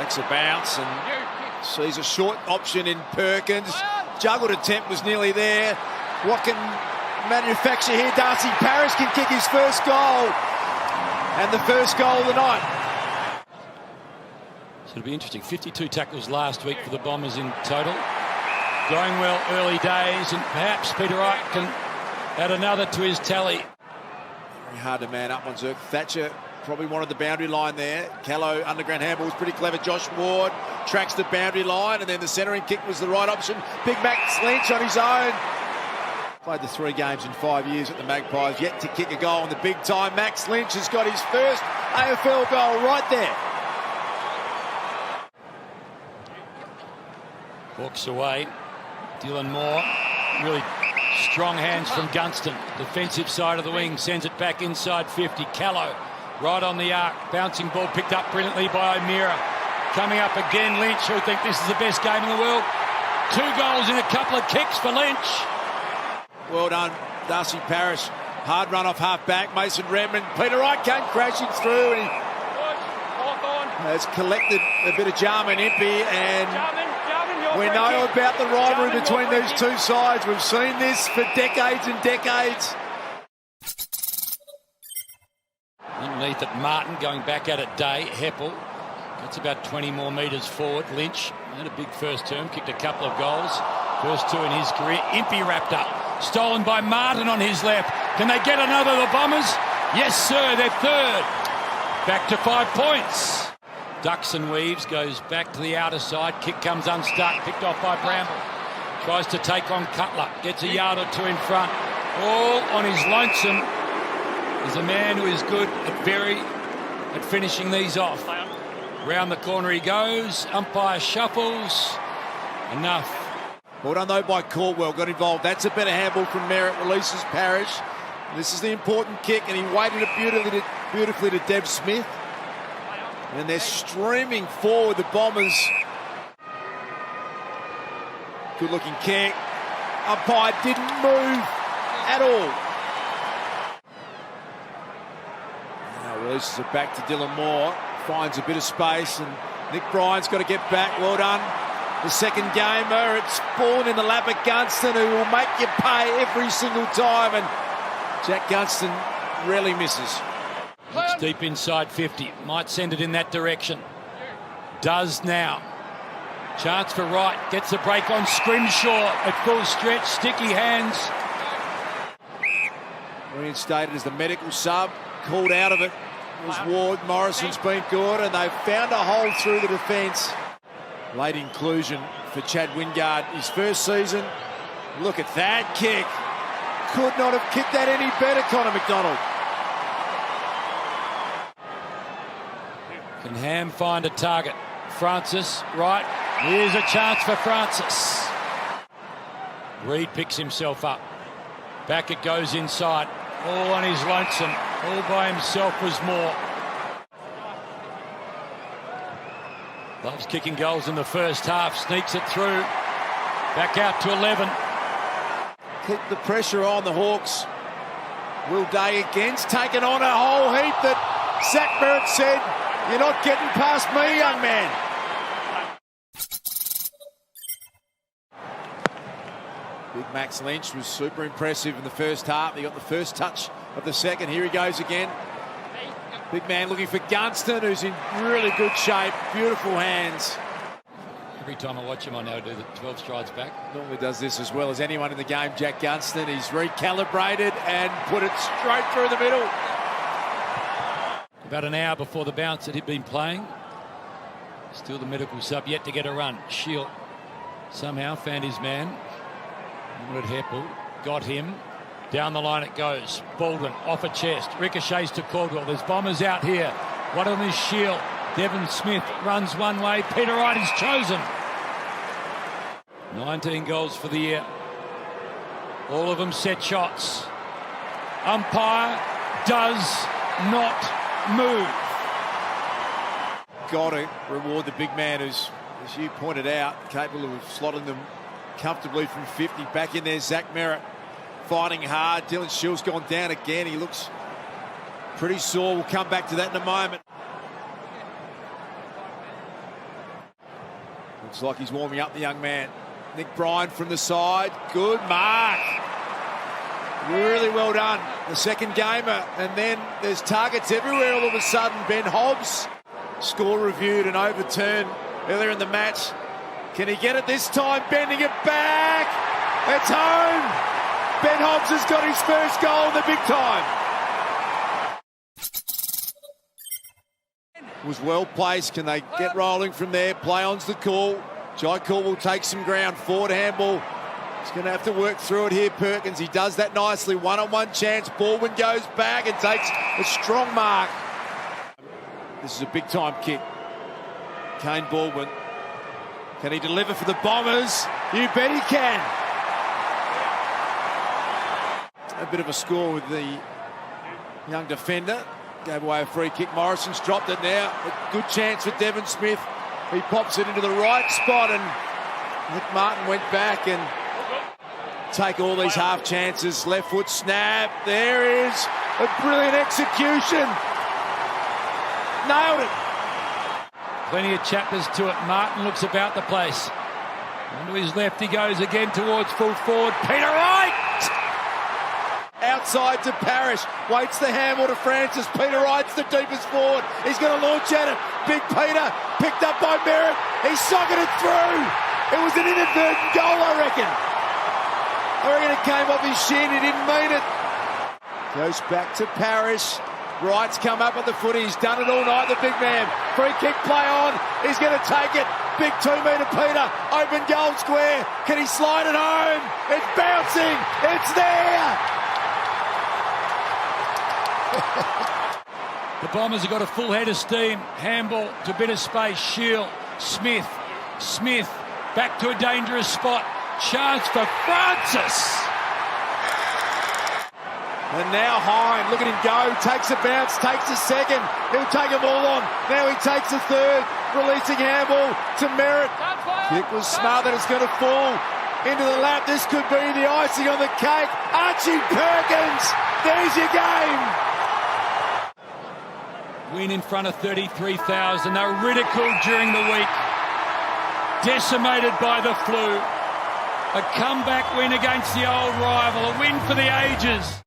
Makes a bounce and sees a short option in Perkins. Juggled attempt was nearly there. What can manufacture here? Darcy Parish can kick his first goal. And the first goal of the night. So it'll be interesting. 52 tackles last week for the Bombers in total. Going well early days, and perhaps Peter Wright can add another to his tally. Very hard to man up on Zerk. Thatcher probably wanted the boundary line there. Callow underground handball was pretty clever. Josh Ward tracks the boundary line, and then the centering kick was the right option. Big Max Lynch on his own. Played the 3 games in 5 years at the Magpies, yet to kick a goal in the big time. Max Lynch has got his first AFL goal right there. Walks away. Dylan Moore, really strong hands from Gunston. Defensive side of the wing, sends it back inside 50. Callow, right on the arc. Bouncing ball picked up brilliantly by O'Meara. Coming up again, Lynch, who think this is the best game in the world. 2 goals in a couple of kicks for Lynch. Well done, Darcy Parish. Hard run off half-back. Mason Redmond. Peter Wright came crashing through, and he has collected a bit of Jarman Impey, and we know about the rivalry between these two sides. We've seen this for decades and decades. Underneath it, Martin going back at it, Day. Heppel gets about 20 more metres forward. Lynch had a big first term, kicked a couple of goals. First 2 in his career. Impey wrapped up. Stolen by Martin on his left. Can they get another, the Bombers? Yes, sir, they're third. Back to 5 points. Ducks and weaves, goes back to the outer side. Kick comes unstuck, picked off by Bramble. Tries to take on Cutler, gets a yard or 2 in front. All on his lonesome is a man who is good at finishing these off. Round the corner he goes, umpire shuffles. Enough. Well done though by Caldwell, got involved. That's a better handball from Merritt, releases Parish. This is the important kick, and he waited it beautifully to Dev Smith. And they're streaming forward, the Bombers. Good looking kick. Umpire didn't move at all. Now releases it back to Dylan Moore. Finds a bit of space, and Nick Bryan's got to get back. Well done. The second gamer, it's fallen in the lap of Gunston, who will make you pay every single time, and Jack Gunston rarely misses. It's deep inside 50, might send it in that direction. Does now. Chance for Wright, gets the break on Scrimshaw at full stretch, sticky hands. Reinstated as the medical sub, called out of it was Ward. Morrison's been good, and they've found a hole through the defence. Late inclusion for Chad Wingard, his first season. Look at that kick. Could not have kicked that any better, Connor McDonald. Can Ham find a target? Francis, right. Here's a chance for Francis. Reid picks himself up. Back it goes inside. All on his lonesome. All by himself was Moore. Loves kicking goals in the first half. Sneaks it through. Back out to 11. Keep the pressure on the Hawks. Will Day again's taken on a whole heap that Zach Merritt said, "You're not getting past me, young man." Big Max Lynch was super impressive in the first half. He got the first touch of the second. Here he goes again. Big man looking for Gunston, who's in really good shape. Beautiful hands. Every time I watch him, I now do the 12 strides back. Normally does this as well as anyone in the game, Jack Gunston. He's recalibrated and put it straight through the middle. About an hour before the bounce that he'd been playing. Still the medical sub, yet to get a run. Shield somehow found his man. Wood Heppel got him. Down the line it goes. Baldwin off a chest. Ricochets to Caldwell. There's Bombers out here. One of them is Shield. Devon Smith runs one way. Peter Wright is chosen. 19 goals for the year. All of them set shots. Umpire does not move. Got to reward the big man who's, as you pointed out, capable of slotting them comfortably from 50. Back in there, Zach Merritt fighting hard. Dylan Shield's gone down again. He looks pretty sore. We'll come back to that in a moment. Looks like he's warming up, the young man. Nick Bryan from the side. Good mark. Really well done. The second gamer. And then there's targets everywhere all of a sudden. Ben Hobbs. Score reviewed and overturned earlier in the match. Can he get it this time? Bending it back. It's home. Ben Hobbs has got his first goal in the big time. Was well placed. Can they get rolling from there? Play on's the call. Jai Cool will take some ground. Forward handball. He's going to have to work through it here, Perkins. He does that nicely. One-on-one chance. Baldwin goes back and takes a strong mark. This is a big-time kick. Kane Baldwin. Can he deliver for the Bombers? You bet he can. A bit of a score with the young defender. Gave away a free kick. Morrison's dropped it now. A good chance for Devon Smith. He pops it into the right spot, and Nick Martin went back and take all these half chances. Left foot snap. There is a brilliant execution. Nailed it. Plenty of chapters to it. Martin looks about the place. Onto his left he goes again towards full forward. Peter Wright! Outside to Parrish. Waits the handball to Francis. Peter Wright's the deepest forward. He's going to launch at it. Big Peter picked up by Merritt. He's socketed it through. It was an inadvertent goal, I reckon. It came off his shin. He didn't mean it. Goes back to Parrish. Wright's come up at the footy. He's done it all night, the big man. Free kick play on. He's going to take it. Big 2-metre Peter. Open goal square. Can he slide it home? It's bouncing. It's there. The Bombers have got a full head of steam. Handball to a bit of space. Shield. Smith. Smith back to a dangerous spot. Chance for Francis. And now Hine, look at him go, takes a bounce, takes a second, he'll take them all on. Now he takes a third, releasing handball to Merritt. It was smothered, it's going to fall into the lap. This could be the icing on the cake. Archie Perkins, there's your game. Win in front of 33,000. They were ridiculed during the week. Decimated by the flu. A comeback win against the old rival. A win for the ages.